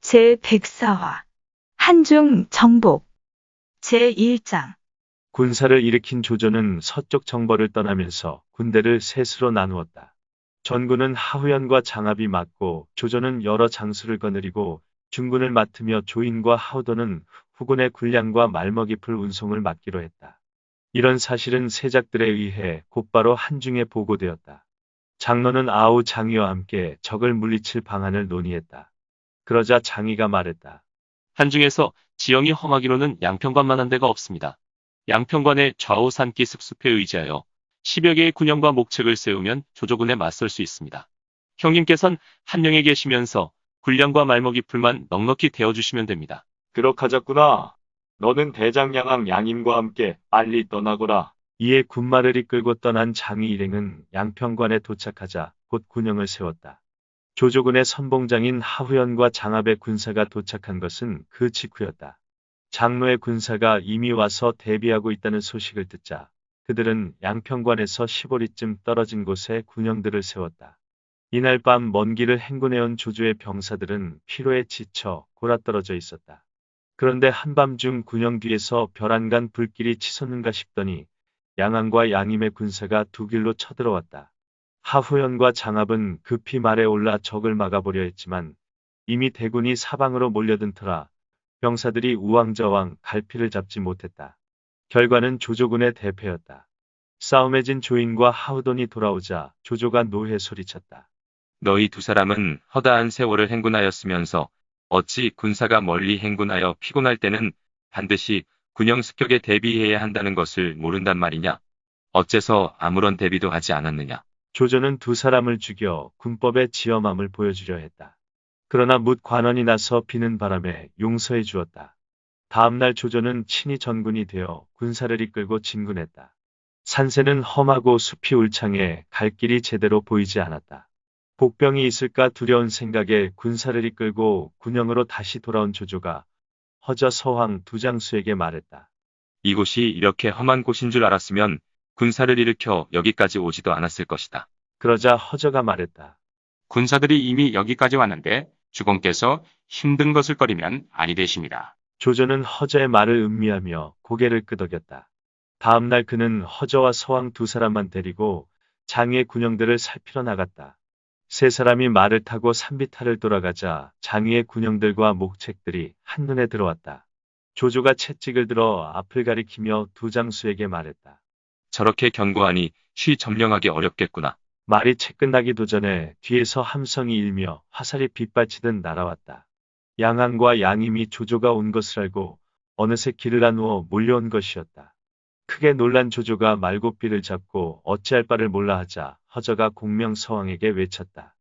제104화 한중 정복 제1장 군사를 일으킨 조조는 서쪽 정벌을 떠나면서 군대를 셋으로 나누었다. 전군은 하후연과 장압이 맡고 조조는 여러 장수를 거느리고 중군을 맡으며 조인과 하우도는 후군의 군량과 말먹이풀 운송을 맡기로 했다. 이런 사실은 세작들에 의해 곧바로 한중에 보고되었다. 장로는 아우 장의와 함께 적을 물리칠 방안을 논의했다. 그러자 장의가 말했다. 한중에서 지형이 험하기로는 양평관만 한 데가 없습니다. 양평관의 좌우 산기 습숲에 의지하여 10여 개의 군영과 목책을 세우면 조조군에 맞설 수 있습니다. 형님께선 한령에 계시면서 군량과 말먹이 풀만 넉넉히 대어주시면 됩니다. 그렇하자꾸나. 너는 대장 양왕 양임과 함께 빨리 떠나거라. 이에 군마를 이끌고 떠난 장의 일행은 양평관에 도착하자 곧 군영을 세웠다. 조조군의 선봉장인 하후연과 장압의 군사가 도착한 것은 그 직후였다. 장로의 군사가 이미 와서 대비하고 있다는 소식을 듣자 그들은 양평관에서 10오리쯤 떨어진 곳에 군영들을 세웠다. 이날 밤 먼 길을 행군해온 조조의 병사들은 피로에 지쳐 골아떨어져 있었다. 그런데 한밤중 군영 뒤에서 별안간 불길이 치솟는가 싶더니 양안과 양임의 군사가 두 길로 쳐들어왔다. 하후연과 장압은 급히 말에 올라 적을 막아보려 했지만 이미 대군이 사방으로 몰려든 터라 병사들이 우왕좌왕 갈피를 잡지 못했다. 결과는 조조군의 대패였다. 싸움에 진 조인과 하우돈이 돌아오자 조조가 노해 소리쳤다. 너희 두 사람은 허다한 세월을 행군하였으면서 어찌 군사가 멀리 행군하여 피곤할 때는 반드시 군영 습격에 대비해야 한다는 것을 모른단 말이냐? 어째서 아무런 대비도 하지 않았느냐? 조조는 두 사람을 죽여 군법의 지엄함을 보여주려 했다. 그러나 뭇 관원이 나서 비는 바람에 용서해 주었다. 다음날 조조는 친히 전군이 되어 군사를 이끌고 진군했다. 산세는 험하고 숲이 울창해 갈 길이 제대로 보이지 않았다. 복병이 있을까 두려운 생각에 군사를 이끌고 군영으로 다시 돌아온 조조가 허저 서황 두 장수에게 말했다. 이곳이 이렇게 험한 곳인 줄 알았으면 군사를 일으켜 여기까지 오지도 않았을 것이다. 그러자 허저가 말했다. 군사들이 이미 여기까지 왔는데 주공께서 힘든 것을 꺼리면 아니 되십니다. 조조는 허저의 말을 음미하며 고개를 끄덕였다. 다음날 그는 허저와 서왕 두 사람만 데리고 장의의 군영들을 살피러 나갔다. 세 사람이 말을 타고 산비탈을 돌아가자 장의의 군영들과 목책들이 한눈에 들어왔다. 조조가 채찍을 들어 앞을 가리키며 두 장수에게 말했다. 저렇게 견고하니 쉬 점령하기 어렵겠구나. 말이 채 끝나기도 전에 뒤에서 함성이 일며 화살이 빗발치듯 날아왔다. 양안과 양임이 조조가 온 것을 알고 어느새 길을 나누어 몰려온 것이었다. 크게 놀란 조조가 말고삐를 잡고 어찌할 바를 몰라 하자 허저가 공명서왕에게 외쳤다.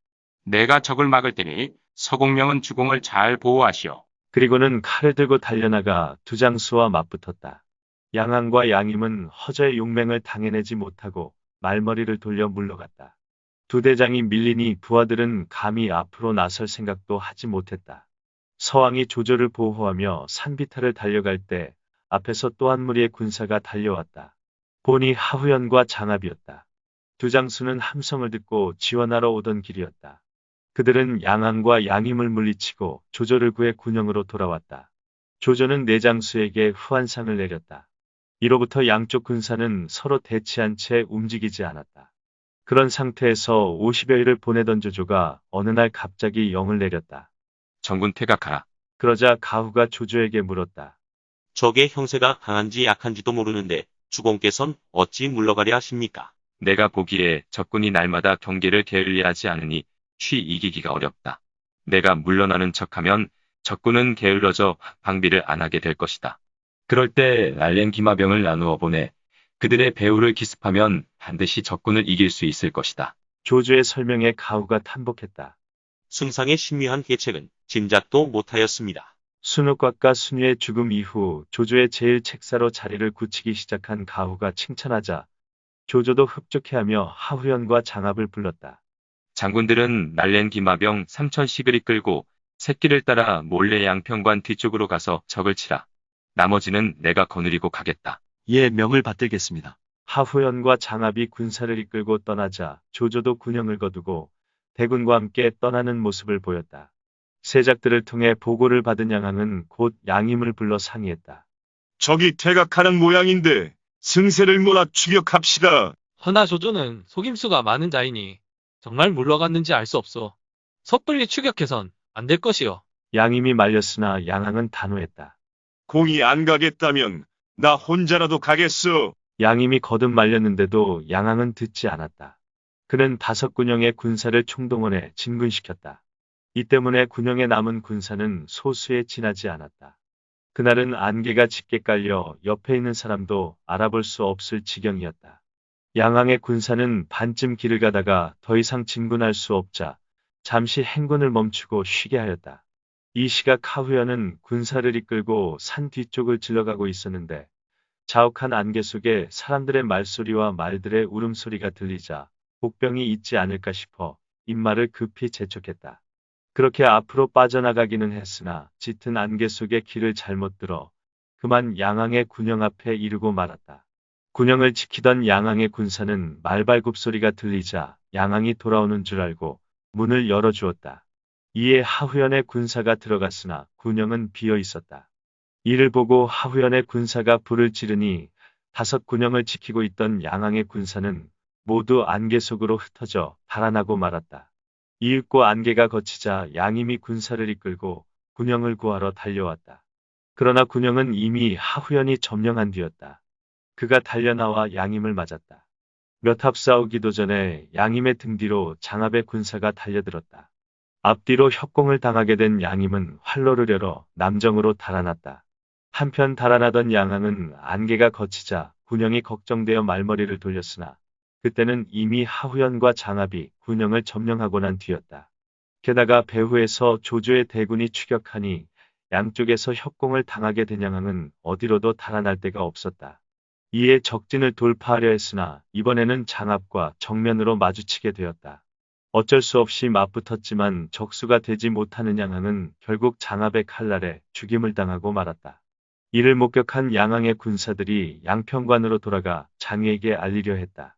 내가 적을 막을 테니 서공명은 주공을 잘 보호하시오. 그리고는 칼을 들고 달려나가 두 장수와 맞붙었다. 양안과 양임은 허저의 용맹을 당해내지 못하고 말머리를 돌려 물러갔다. 두 대장이 밀리니 부하들은 감히 앞으로 나설 생각도 하지 못했다. 서왕이 조조를 보호하며 산비탈을 달려갈 때 앞에서 또 한 무리의 군사가 달려왔다. 보니 하후연과 장압이었다. 두 장수는 함성을 듣고 지원하러 오던 길이었다. 그들은 양안과 양임을 물리치고 조조를 구해 군영으로 돌아왔다. 조조는 네 장수에게 후한상을 내렸다. 이로부터 양쪽 군사는 서로 대치한 채 움직이지 않았다. 그런 상태에서 50여일을 보내던 조조가 어느 날 갑자기 영을 내렸다. 전군 퇴각하라. 그러자 가후가 조조에게 물었다. 적의 형세가 강한지 약한지도 모르는데 주공께선 어찌 물러가려 하십니까? 내가 보기에 적군이 날마다 경계를 게을리하지 않으니 쉬 이기기가 어렵다. 내가 물러나는 척하면 적군은 게을러져 방비를 안 하게 될 것이다. 그럴 때 날랜 기마병을 나누어 보내 그들의 배후를 기습하면 반드시 적군을 이길 수 있을 것이다. 조조의 설명에 가후가 탄복했다. 승상의 신묘한 계책은 짐작도 못하였습니다. 순욱곽과 순유의 죽음 이후 조조의 제일 책사로 자리를 굳히기 시작한 가후가 칭찬하자 조조도 흡족해하며 하후연과 장압을 불렀다. 장군들은 날랜 기마병 3,000씩을 이끌고 새끼를 따라 몰래 양평관 뒤쪽으로 가서 적을 치라. 나머지는 내가 거느리고 가겠다. 예, 명을 받들겠습니다. 하후연과 장압이 군사를 이끌고 떠나자 조조도 군영을 거두고 대군과 함께 떠나는 모습을 보였다. 세작들을 통해 보고를 받은 양항은 곧 양임을 불러 상의했다. 적이 퇴각하는 모양인데 승세를 몰아 추격합시다. 허나 조조는 속임수가 많은 자이니 정말 물러갔는지 알 수 없소. 섣불리 추격해선 안 될 것이요. 양임이 말렸으나 양항은 단호했다. 공이 안 가겠다면 나 혼자라도 가겠소. 양임이 거듭 말렸는데도 양항은 듣지 않았다. 그는 5군영의 군사를 총동원해 진군시켰다. 이 때문에 군영에 남은 군사는 소수에 지나지 않았다. 그날은 안개가 짙게 깔려 옆에 있는 사람도 알아볼 수 없을 지경이었다. 양항의 군사는 반쯤 길을 가다가 더 이상 진군할 수 없자 잠시 행군을 멈추고 쉬게 하였다. 이 시각 하후연은 군사를 이끌고 산 뒤쪽을 질러가고 있었는데 자욱한 안개 속에 사람들의 말소리와 말들의 울음소리가 들리자 복병이 있지 않을까 싶어 입말을 급히 재촉했다. 그렇게 앞으로 빠져나가기는 했으나 짙은 안개 속에 길을 잘못 들어 그만 양항의 군영 앞에 이르고 말았다. 군영을 지키던 양항의 군사는 말발굽 소리가 들리자 양항이 돌아오는 줄 알고 문을 열어주었다. 이에 하후연의 군사가 들어갔으나 군영은 비어 있었다. 이를 보고 하후연의 군사가 불을 지르니 5군영을 지키고 있던 양항의 군사는 모두 안개 속으로 흩어져 달아나고 말았다. 이윽고 안개가 걷히자 양임이 군사를 이끌고 군영을 구하러 달려왔다. 그러나 군영은 이미 하후연이 점령한 뒤였다. 그가 달려나와 양임을 맞았다. 몇 합 싸우기도 전에 양임의 등 뒤로 장압의 군사가 달려들었다. 앞뒤로 협공을 당하게 된 양임은 활로를 열어 남정으로 달아났다. 한편 달아나던 양항은 안개가 걷히자 군영이 걱정되어 말머리를 돌렸으나 그때는 이미 하후연과 장압이 군영을 점령하고 난 뒤였다. 게다가 배후에서 조조의 대군이 추격하니 양쪽에서 협공을 당하게 된 양항은 어디로도 달아날 데가 없었다. 이에 적진을 돌파하려 했으나 이번에는 장압과 정면으로 마주치게 되었다. 어쩔 수 없이 맞붙었지만 적수가 되지 못하는 양항은 결국 장압의 칼날에 죽임을 당하고 말았다. 이를 목격한 양항의 군사들이 양평관으로 돌아가 장유에게 알리려 했다.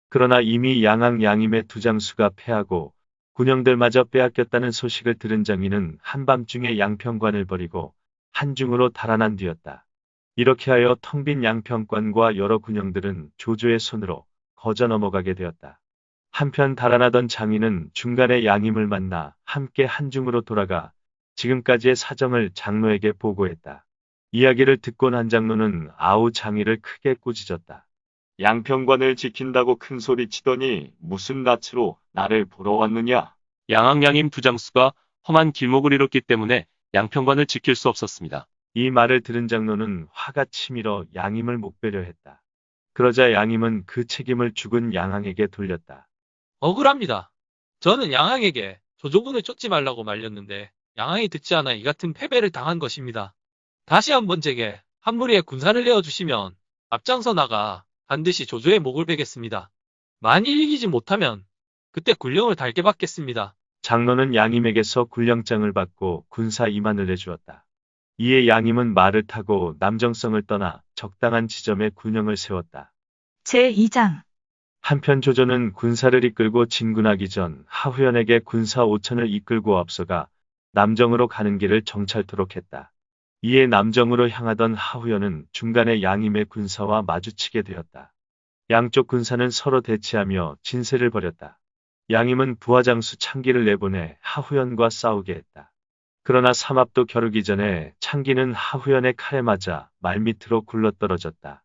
그러나 이미 양항 양임의 두 장수가 패하고 군영들마저 빼앗겼다는 소식을 들은 장유는 한밤중에 양평관을 버리고 한중으로 달아난 뒤였다. 이렇게 하여 텅 빈 양평관과 여러 군영들은 조조의 손으로 거저 넘어가게 되었다. 한편 달아나던 장인은 중간에 양임을 만나 함께 한중으로 돌아가 지금까지의 사정을 장로에게 보고했다. 이야기를 듣고 난 장로는 아우 장의를 크게 꾸짖었다. 양평관을 지킨다고 큰 소리 치더니 무슨 낯으로 나를 보러 왔느냐? 양항 양임 두 장수가 험한 길목을 잃었기 때문에 양평관을 지킬 수 없었습니다. 이 말을 들은 장로는 화가 치밀어 양임을 목베려 했다. 그러자 양임은 그 책임을 죽은 양항에게 돌렸다. 억울합니다. 저는 양항에게 조조군을 쫓지 말라고 말렸는데 양항이 듣지 않아 이 같은 패배를 당한 것입니다. 다시 한번 제게 한 무리의 군사를 내어주시면 앞장서 나가 반드시 조조의 목을 베겠습니다. 만일 이기지 못하면 그때 군령을 달게 받겠습니다. 장로는 양임에게서 군령장을 받고 군사 임한을 내주었다. 이에 양임은 말을 타고 남정성을 떠나 적당한 지점에 군영을 세웠다. 제2장 한편 조조는 군사를 이끌고 진군하기 전 하후연에게 군사 5천을 이끌고 앞서가 남정으로 가는 길을 정찰토록 했다. 이에 남정으로 향하던 하후연은 중간에 양임의 군사와 마주치게 되었다. 양쪽 군사는 서로 대치하며 진세를 벌였다. 양임은 부하장수 창기를 내보내 하후연과 싸우게 했다. 그러나 삼합도 겨루기 전에 창기는 하후연의 칼에 맞아 말밑으로 굴러떨어졌다.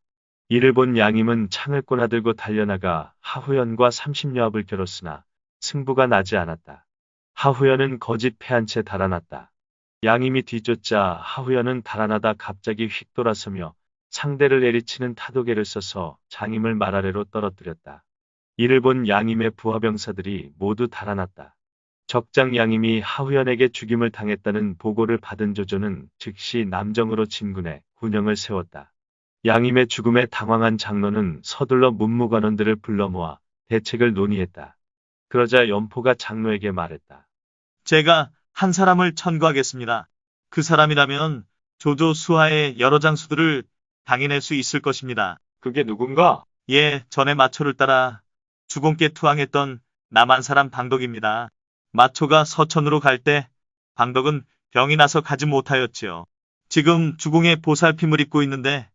이를 본 양임은 창을 꼬나들고 달려나가 하후연과 30여 합을 겨뤘으나 승부가 나지 않았다. 하후연은 거짓 패한 채 달아났다. 양임이 뒤쫓자 하후연은 달아나다 갑자기 휙 돌아서며 상대를 내리치는 타도개를 써서 장임을 말 아래로 떨어뜨렸다. 이를 본 양임의 부하병사들이 모두 달아났다. 적장 양임이 하후연에게 죽임을 당했다는 보고를 받은 조조는 즉시 남정으로 진군해 군영을 세웠다. 양임의 죽음에 당황한 장로는 서둘러 문무관원들을 불러 모아 대책을 논의했다. 그러자 연포가 장로에게 말했다. 제가 한 사람을 천거하겠습니다. 그 사람이라면 조조 수하의 여러 장수들을 당해낼 수 있을 것입니다. 그게 누군가? 예, 전에 마초를 따라 주공께 투항했던 남한 사람 방독입니다. 마초가 서천으로 갈 때 방덕은 병이 나서 가지 못하였지요. 지금 주공의 보살핌을 입고 있는데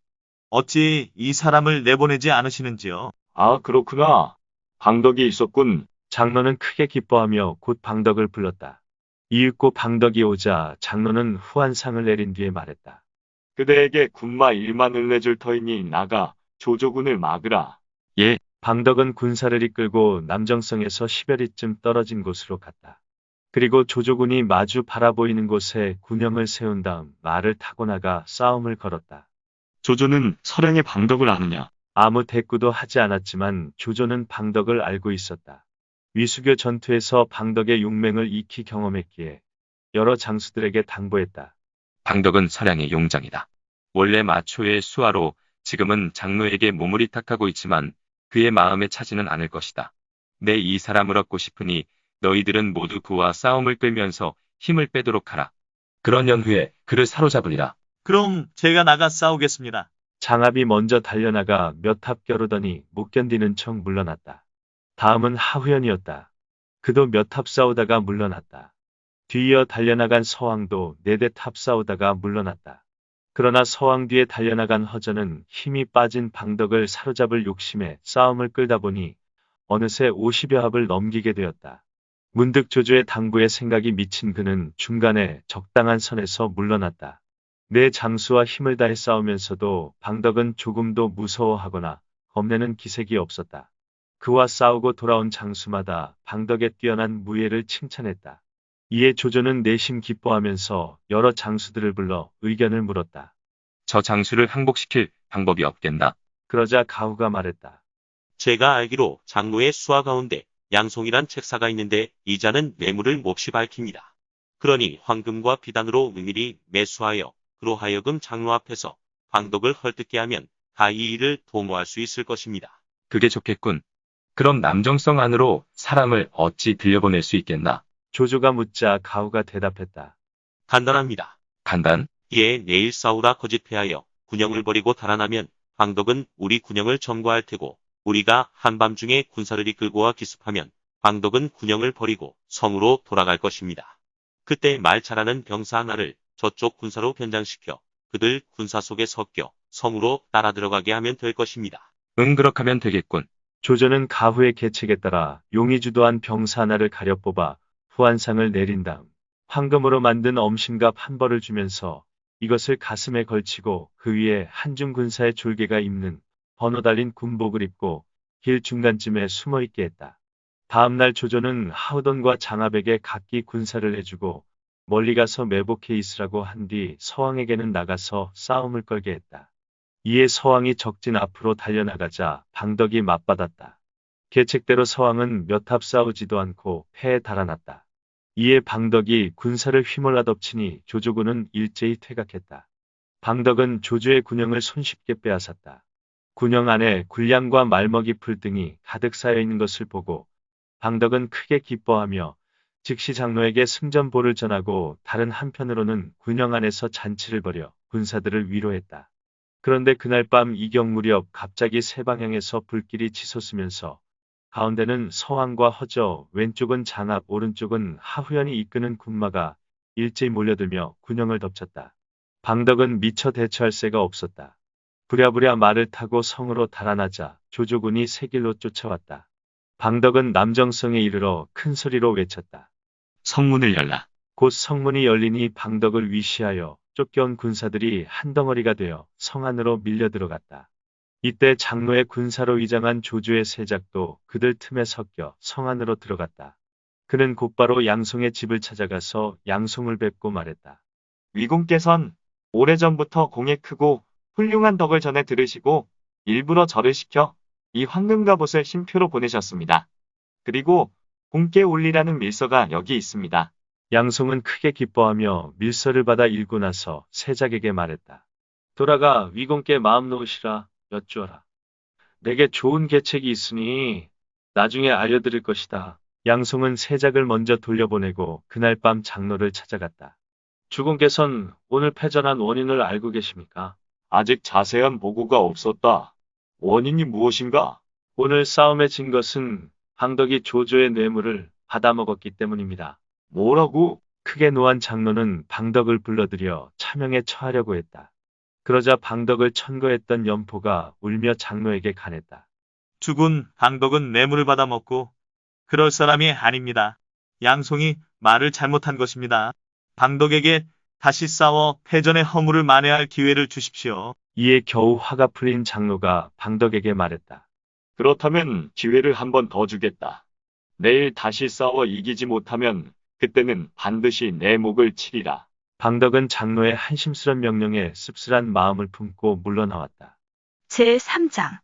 어찌 이 사람을 내보내지 않으시는지요? 아, 그렇구나. 방덕이 있었군. 장로는 크게 기뻐하며 곧 방덕을 불렀다. 이윽고 방덕이 오자 장로는 후한상을 내린 뒤에 말했다. 그대에게 군마 1만을 내줄 터이니 나가 조조군을 막으라. 예. 방덕은 군사를 이끌고 남정성에서 10여리쯤 떨어진 곳으로 갔다. 그리고 조조군이 마주 바라보이는 곳에 군영을 세운 다음 말을 타고 나가 싸움을 걸었다. 조조는 서량의 방덕을 아느냐? 아무 대꾸도 하지 않았지만 조조는 방덕을 알고 있었다. 위수교 전투에서 방덕의 용맹을 익히 경험했기에 여러 장수들에게 당부했다. 방덕은 서량의 용장이다. 원래 마초의 수하로 지금은 장로에게 몸을 위탁하고 있지만 그의 마음에 차지는 않을 것이다. 내 이 사람을 얻고 싶으니 너희들은 모두 그와 싸움을 끌면서 힘을 빼도록 하라. 그러년 후에 그를 사로잡으리라. 그럼 제가 나가 싸우겠습니다. 장압이 먼저 달려나가 몇 탑 겨루더니 못 견디는 척 물러났다. 다음은 하후연이었다. 그도 몇 탑 싸우다가 물러났다. 뒤이어 달려나간 서왕도 4대 탑 싸우다가 물러났다. 그러나 서왕 뒤에 달려나간 허전은 힘이 빠진 방덕을 사로잡을 욕심에 싸움을 끌다 보니 어느새 50여 합을 넘기게 되었다. 문득 조조의 당부에 생각이 미친 그는 중간에 적당한 선에서 물러났다. 내 장수와 힘을 다해 싸우면서도 방덕은 조금도 무서워하거나 겁내는 기색이 없었다. 그와 싸우고 돌아온 장수마다 방덕의 뛰어난 무예를 칭찬했다. 이에 조조는 내심 기뻐하면서 여러 장수들을 불러 의견을 물었다. 저 장수를 항복시킬 방법이 없겠나? 그러자 가후가 말했다. 제가 알기로 장로의 수하 가운데 양송이란 책사가 있는데 이자는 뇌물을 몹시 밝힙니다. 그러니 황금과 비단으로 은밀히 매수하여 그로 하여금 장로 앞에서 방덕을 헐뜯게 하면 다 이 일을 도모할 수 있을 것입니다. 그게 좋겠군. 그럼 남정성 안으로 사람을 어찌 들여보낼 수 있겠나? 조조가 묻자 가후가 대답했다. 간단합니다. 간단? 예, 내일 싸우라 거짓패하여 군영을 버리고 달아나면 방덕은 우리 군영을 점거할 테고 우리가 한밤중에 군사를 이끌고 와 기습하면 방덕은 군영을 버리고 성으로 돌아갈 것입니다. 그때 말 잘하는 병사 하나를 저쪽 군사로 변장시켜 그들 군사 속에 섞여 성으로 따라 들어가게 하면 될 것입니다. 그렇게 하면 되겠군. 조조는 가후의 계책에 따라 용이 주도한 병사 하나를 가려 뽑아 후한상을 내린 다음 황금으로 만든 엄신갑 한 벌을 주면서 이것을 가슴에 걸치고 그 위에 한중 군사의 졸개가 입는 번호 달린 군복을 입고 길 중간쯤에 숨어 있게 했다. 다음 날 조조는 하우돈과 장압에게 각기 군사를 해주고 멀리 가서 매복해 있으라고 한 뒤 서왕에게는 나가서 싸움을 걸게 했다. 이에 서왕이 적진 앞으로 달려나가자 방덕이 맞받았다. 계책대로 서왕은 몇 합 싸우지도 않고 패에 달아났다. 이에 방덕이 군사를 휘몰아 덮치니 조조군은 일제히 퇴각했다. 방덕은 조조의 군영을 손쉽게 빼앗았다. 군영 안에 군량과 말먹이 풀 등이 가득 쌓여 있는 것을 보고 방덕은 크게 기뻐하며 즉시 장로에게 승전보를 전하고 다른 한편으로는 군영 안에서 잔치를 벌여 군사들을 위로했다. 그런데 그날 밤 이경 무렵 갑자기 세 방향에서 불길이 치솟으면서 가운데는 서왕과 허저, 왼쪽은 장압, 오른쪽은 하후연이 이끄는 군마가 일제히 몰려들며 군영을 덮쳤다. 방덕은 미처 대처할 새가 없었다. 부랴부랴 말을 타고 성으로 달아나자 조조군이 새 길로 쫓아왔다. 방덕은 남정성에 이르러 큰 소리로 외쳤다. 성문을 열라. 곧 성문이 열리니 방덕을 위시하여 쫓겨온 군사들이 한 덩어리가 되어 성 안으로 밀려 들어갔다. 이때 장로의 군사로 위장한 조조의 세작도 그들 틈에 섞여 성 안으로 들어갔다. 그는 곧바로 양송의 집을 찾아가서 양송을 뵙고 말했다. 위공께선 오래전부터 공에 크고 훌륭한 덕을 전해 들으시고 일부러 절을 시켜 이 황금갑옷을 신표로 보내셨습니다. 그리고 공께 올리라는 밀서가 여기 있습니다. 양송은 크게 기뻐하며 밀서를 받아 읽고 나서 세작에게 말했다. 돌아가 위공께 마음 놓으시라 여쭈어라. 내게 좋은 계책이 있으니 나중에 알려드릴 것이다. 양송은 세작을 먼저 돌려보내고 그날 밤 장로를 찾아갔다. 주공께선 오늘 패전한 원인을 알고 계십니까? 아직 자세한 보고가 없었다. 원인이 무엇인가? 오늘 싸움에 진 것은 방덕이 조조의 뇌물을 받아먹었기 때문입니다. 뭐라고? 크게 노한 장로는 방덕을 불러들여 차명에 처하려고 했다. 그러자 방덕을 천거했던 염포가 울며 장로에게 간했다. 주군, 방덕은 뇌물을 받아 먹고 그럴 사람이 아닙니다. 양송이 말을 잘못한 것입니다. 방덕에게 다시 싸워 패전의 허물을 만회할 기회를 주십시오. 이에 겨우 화가 풀린 장로가 방덕에게 말했다. 그렇다면 기회를 한 번 더 주겠다. 내일 다시 싸워 이기지 못하면 그때는 반드시 내 목을 치리라. 방덕은 장로의 한심스런 명령에 씁쓸한 마음을 품고 물러나왔다. 제3장.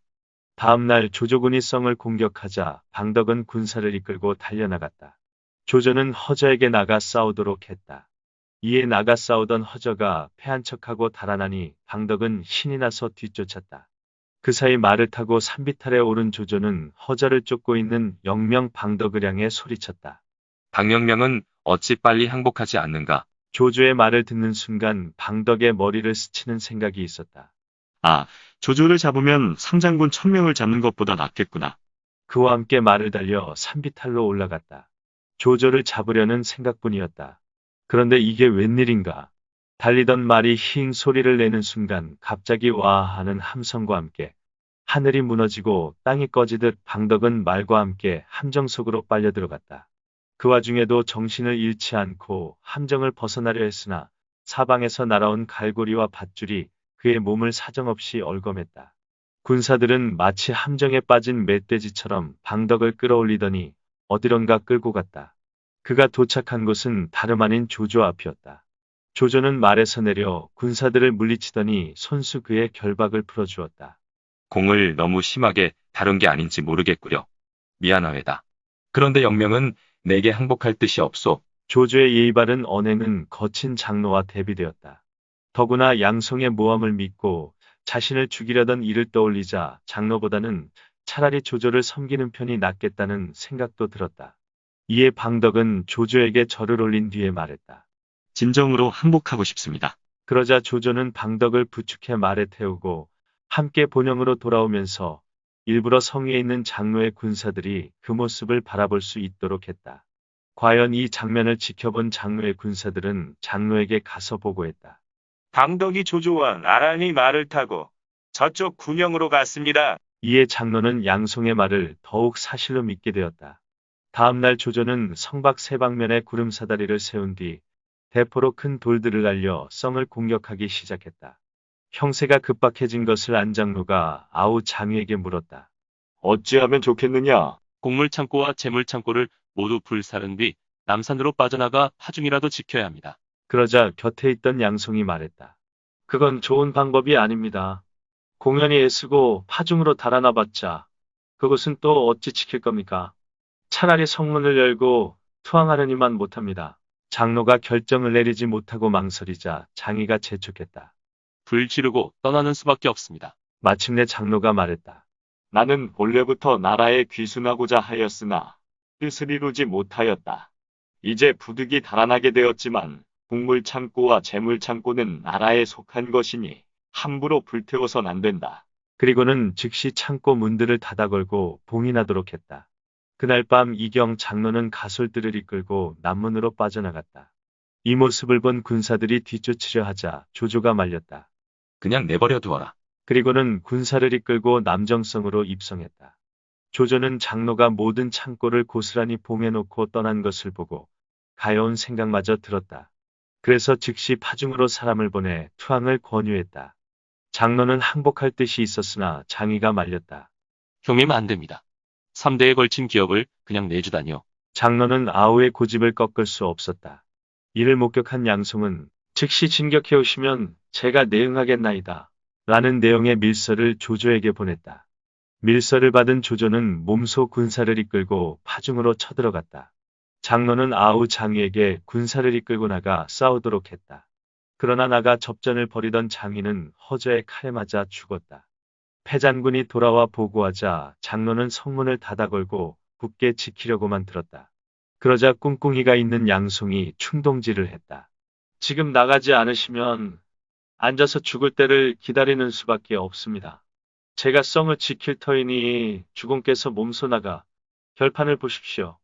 다음 날 조조군이 성을 공격하자 방덕은 군사를 이끌고 달려나갔다. 조조는 허저에게 나가 싸우도록 했다. 이에 나가 싸우던 허저가 패한 척하고 달아나니 방덕은 신이 나서 뒤쫓았다. 그 사이 말을 타고 산비탈에 오른 조조는 허저를 쫓고 있는 영명 방덕을 향해 소리쳤다. 박영명은 어찌 빨리 항복하지 않는가? 조조의 말을 듣는 순간 방덕의 머리를 스치는 생각이 있었다. 아, 조조를 잡으면 상장군 1000명을 잡는 것보다 낫겠구나. 그와 함께 말을 달려 산비탈로 올라갔다. 조조를 잡으려는 생각뿐이었다. 그런데 이게 웬일인가? 달리던 말이 힝 소리를 내는 순간 갑자기 와 하는 함성과 함께 하늘이 무너지고 땅이 꺼지듯 방덕은 말과 함께 함정 속으로 빨려 들어갔다. 그 와중에도 정신을 잃지 않고 함정을 벗어나려 했으나 사방에서 날아온 갈고리와 밧줄이 그의 몸을 사정없이 얼검했다. 군사들은 마치 함정에 빠진 멧돼지처럼 방덕을 끌어올리더니 어디론가 끌고 갔다. 그가 도착한 곳은 다름 아닌 조조 앞이었다. 조조는 말에서 내려 군사들을 물리치더니 손수 그의 결박을 풀어주었다. 공을 너무 심하게 다룬 게 아닌지 모르겠구려. 미안하외다. 그런데 영명은 내게 항복할 뜻이 없소. 조조의 예의 바른 언행은 거친 장로와 대비되었다. 더구나 양송의 모함을 믿고 자신을 죽이려던 이를 떠올리자 장로보다는 차라리 조조를 섬기는 편이 낫겠다는 생각도 들었다. 이에 방덕은 조조에게 절을 올린 뒤에 말했다. 진정으로 항복하고 싶습니다. 그러자 조조는 방덕을 부축해 말에 태우고 함께 본영으로 돌아오면서 일부러 성 위에 있는 장로의 군사들이 그 모습을 바라볼 수 있도록 했다. 과연 이 장면을 지켜본 장로의 군사들은 장로에게 가서 보고했다. 방덕이 조조와 나란히 말을 타고 저쪽 군영으로 갔습니다. 이에 장로는 양송의 말을 더욱 사실로 믿게 되었다. 다음 날 조조는 성밖 세 방면에 구름사다리를 세운 뒤 대포로 큰 돌들을 날려 성을 공격하기 시작했다. 형세가 급박해진 것을 안 장로가 아우 장위에게 물었다. 어찌하면 좋겠느냐? 곡물창고와 재물창고를 모두 불사른 뒤 남산으로 빠져나가 파중이라도 지켜야 합니다. 그러자 곁에 있던 양송이 말했다. 그건 좋은 방법이 아닙니다. 공연히 애쓰고 파중으로 달아나봤자 그것은 또 어찌 지킬 겁니까? 차라리 성문을 열고 투항하려니만 못합니다. 장로가 결정을 내리지 못하고 망설이자 장의가 재촉했다. 불 지르고 떠나는 수밖에 없습니다. 마침내 장로가 말했다. 나는 본래부터 나라에 귀순하고자 하였으나 뜻을 이루지 못하였다. 이제 부득이 달아나게 되었지만 곡물창고와 재물창고는 나라에 속한 것이니 함부로 불태워선 안 된다. 그리고는 즉시 창고 문들을 닫아 걸고 봉인하도록 했다. 그날 밤 이경 장로는 가솔들을 이끌고 남문으로 빠져나갔다. 이 모습을 본 군사들이 뒤쫓으려 하자 조조가 말렸다. 그냥 내버려 두어라. 그리고는 군사를 이끌고 남정성으로 입성했다. 조조는 장로가 모든 창고를 고스란히 봉해놓고 떠난 것을 보고 가여운 생각마저 들었다. 그래서 즉시 파중으로 사람을 보내 투항을 권유했다. 장로는 항복할 뜻이 있었으나 장의가 말렸다. 형님 안 됩니다. 3대에 걸친 기업을 그냥 내주다니요. 장로는 아우의 고집을 꺾을 수 없었다. 이를 목격한 양송은 즉시 진격해 오시면 제가 내응하겠나이다. 라는 내용의 밀서를 조조에게 보냈다. 밀서를 받은 조조는 몸소 군사를 이끌고 파중으로 쳐들어갔다. 장로는 아우 장의에게 군사를 이끌고 나가 싸우도록 했다. 그러나 나가 접전을 벌이던 장의는 허저의 칼에 맞아 죽었다. 패잔군이 돌아와 보고하자 장로는 성문을 닫아 걸고 굳게 지키려고만 들었다. 그러자 꿍꿍이가 있는 양송이 충동질을 했다. 지금 나가지 않으시면 앉아서 죽을 때를 기다리는 수밖에 없습니다. 제가 성을 지킬 터이니 주공께서 몸소 나가 결판을 보십시오.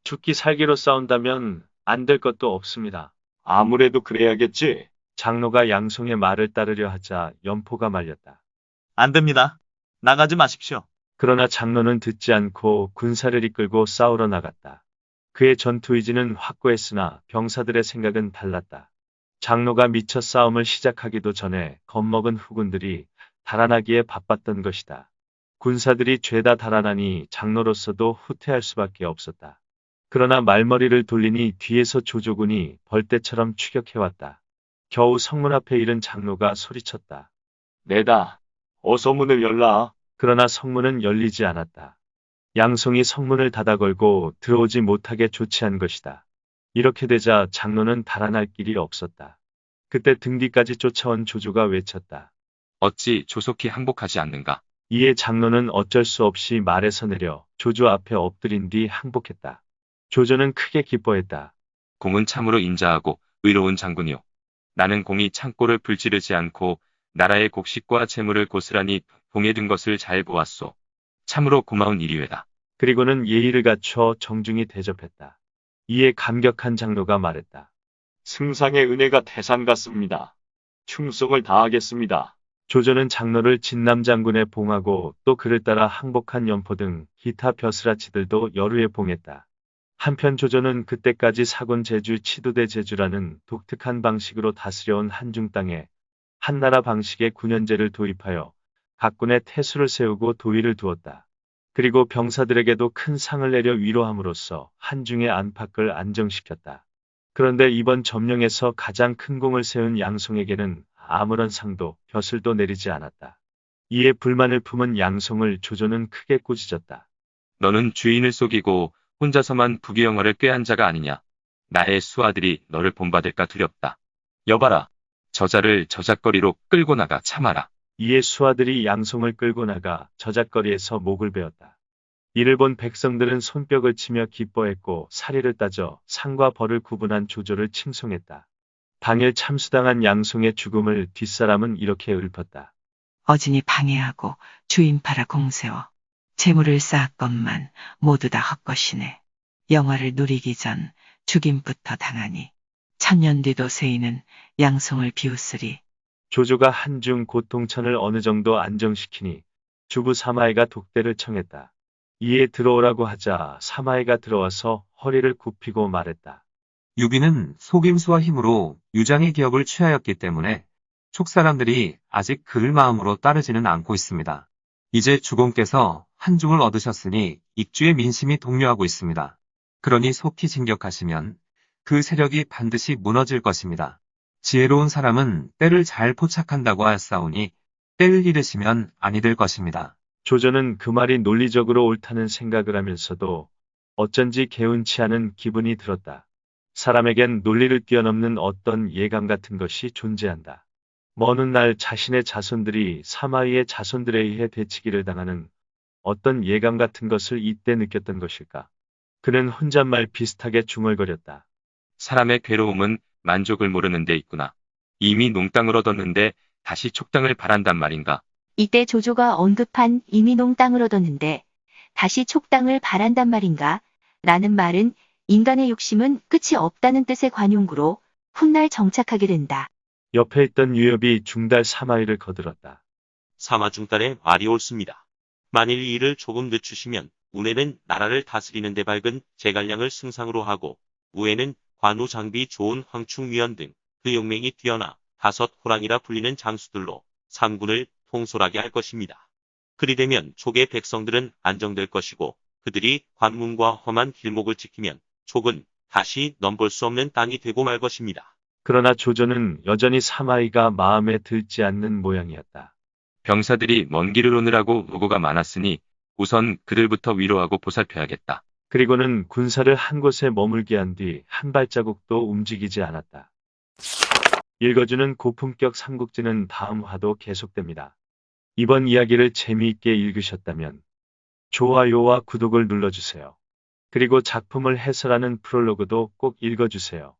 죽기 살기로 싸운다면 안 될 것도 없습니다. 아무래도 그래야겠지. 장로가 양송의 말을 따르려 하자 연포가 말렸다. 안 됩니다. 나가지 마십시오. 그러나 장로는 듣지 않고 군사를 이끌고 싸우러 나갔다. 그의 전투 의지는 확고했으나 병사들의 생각은 달랐다. 장로가 미처 싸움을 시작하기도 전에 겁먹은 후군들이 달아나기에 바빴던 것이다. 군사들이 죄다 달아나니 장로로서도 후퇴할 수밖에 없었다. 그러나 말머리를 돌리니 뒤에서 조조군이 벌떼처럼 추격해왔다. 겨우 성문 앞에 이른 장로가 소리쳤다. 내다. 어서 문을 열라. 그러나 성문은 열리지 않았다. 양송이 성문을 닫아 걸고 들어오지 못하게 조치한 것이다. 이렇게 되자 장로는 달아날 길이 없었다. 그때 등 뒤까지 쫓아온 조조가 외쳤다. 어찌 조속히 항복하지 않는가? 이에 장로는 어쩔 수 없이 말에서 내려 조조 앞에 엎드린 뒤 항복했다. 조조는 크게 기뻐했다. 공은 참으로 인자하고 의로운 장군이요. 나는 공이 창고를 불지르지 않고 나라의 곡식과 재물을 고스란히 봉에 든 것을 잘 보았소. 참으로 고마운 일이외다. 그리고는 예의를 갖춰 정중히 대접했다. 이에 감격한 장로가 말했다. 승상의 은혜가 태산 같습니다. 충성을 다하겠습니다. 조조는 장로를 진남 장군에 봉하고 또 그를 따라 항복한 연포 등 기타 벼슬아치들도 여루에 봉했다. 한편 조조는 그때까지 사군 제주 치도대 제주라는 독특한 방식으로 다스려온 한중 땅에 한나라 방식의 군현제를 도입하여 각군의 태수를 세우고 도의를 두었다. 그리고 병사들에게도 큰 상을 내려 위로함으로써 한중의 안팎을 안정시켰다. 그런데 이번 점령에서 가장 큰 공을 세운 양송에게는 아무런 상도 벼슬도 내리지 않았다. 이에 불만을 품은 양송을 조조는 크게 꾸짖었다. 너는 주인을 속이고 혼자서만 부귀영화를 꾀한 자가 아니냐. 나의 수하들이 너를 본받을까 두렵다. 여봐라. 저자를 저잣거리로 끌고 나가 참아라. 이에 수하들이 양송을 끌고 나가 저잣거리에서 목을 베었다. 이를 본 백성들은 손뼉을 치며 기뻐했고 사리를 따져 상과 벌을 구분한 조조를 칭송했다. 당일 참수당한 양송의 죽음을 뒷사람은 이렇게 읊었다. 어진이 방해하고 주인 팔아 공세워 재물을 쌓았건만 모두 다 헛것이네. 영화를 누리기 전 죽임부터 당하니 천년 뒤도 세이는 양송을 비웃으리. 조조가 한중 고통천을 어느 정도 안정시키니 주부 사마이가 독대를 청했다. 이에 들어오라고 하자 사마이가 들어와서 허리를 굽히고 말했다. 유비는 속임수와 힘으로 유장의 기업을 취하였기 때문에 촉사람들이 아직 그를 마음으로 따르지는 않고 있습니다. 이제 주공께서 한중을 얻으셨으니 익주의 민심이 동요하고 있습니다. 그러니 속히 진격하시면 그 세력이 반드시 무너질 것입니다. 지혜로운 사람은 때를 잘 포착한다고 하였사오니 때를 잃으시면 아니 될 것입니다. 조조는 그 말이 논리적으로 옳다는 생각을 하면서도 어쩐지 개운치 않은 기분이 들었다. 사람에겐 논리를 뛰어넘는 어떤 예감 같은 것이 존재한다. 먼 훗날 자신의 자손들이 사마이의 자손들에 의해 되치기를 당하는 어떤 예감 같은 것을 이때 느꼈던 것일까. 그는 혼잣말 비슷하게 중얼거렸다. 사람의 괴로움은 만족을 모르는 데 있구나. 이미 농땅을 얻었는데 다시 촉땅을 바란단 말인가. 이때 조조가 언급한 이미 농땅을 얻었는데 다시 촉땅을 바란단 말인가? 라는 말은 인간의 욕심은 끝이 없다는 뜻의 관용구로 훗날 정착하게 된다. 옆에 있던 유엽이 중달 사마이를 거들었다. 사마중달의 말이 옳습니다. 만일 이 일을 조금 늦추시면 운에는 나라를 다스리는 데 밝은 제갈량을 승상으로 하고 우에는 관우 장비 좋은 황충위원 등 그 용맹이 뛰어나 다섯 호랑이라 불리는 장수들로 삼군을 통솔하게 할 것입니다. 그리 되면 촉의 백성들은 안정될 것이고 그들이 관문과 험한 길목을 지키면 촉은 다시 넘볼 수 없는 땅이 되고 말 것입니다. 그러나 조조는 여전히 사마이가 마음에 들지 않는 모양이었다. 병사들이 먼 길을 오느라고 노고가 많았으니 우선 그들부터 위로하고 보살펴야겠다. 그리고는 군사를 한 곳에 머물게 한 뒤 한 발자국도 움직이지 않았다. 읽어주는 고품격 삼국지는 다음 화도 계속됩니다. 이번 이야기를 재미있게 읽으셨다면 좋아요와 구독을 눌러주세요. 그리고 작품을 해설하는 프롤로그도 꼭 읽어주세요.